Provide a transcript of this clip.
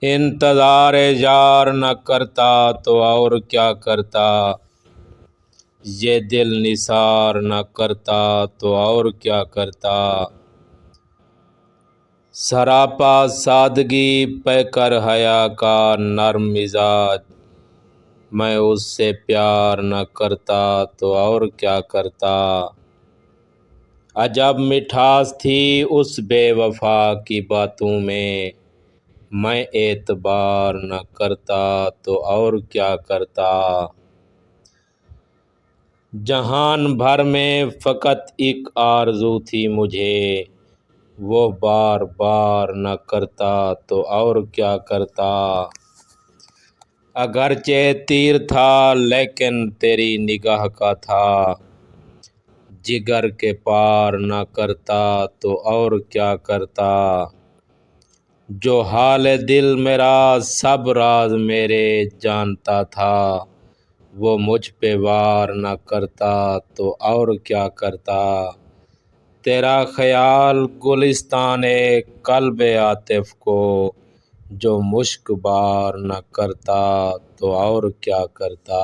انتظار یار نہ کرتا تو اور کیا کرتا، یہ دل نثار نہ کرتا تو اور کیا کرتا۔ سراپا سادگی پہ کر حیا کا نرم مزاج، میں اس سے پیار نہ کرتا تو اور کیا کرتا۔ عجب مٹھاس تھی اس بے وفا کی باتوں میں اعتبار نہ کرتا تو اور کیا کرتا۔ جہان بھر میں فقط ایک آرزو تھی مجھے، وہ بار بار نہ کرتا تو اور کیا کرتا۔ اگرچہ تیر تھا لیکن تیری نگاہ کا تھا، جگر کے پار نہ کرتا تو اور کیا کرتا۔ جو حال دل میرا سب راز میرے جانتا تھا، وہ مجھ پہ وار نہ کرتا تو اور کیا کرتا۔ تیرا خیال گلستان قلب عاطف کو، جو مشک بار نہ کرتا تو اور کیا کرتا۔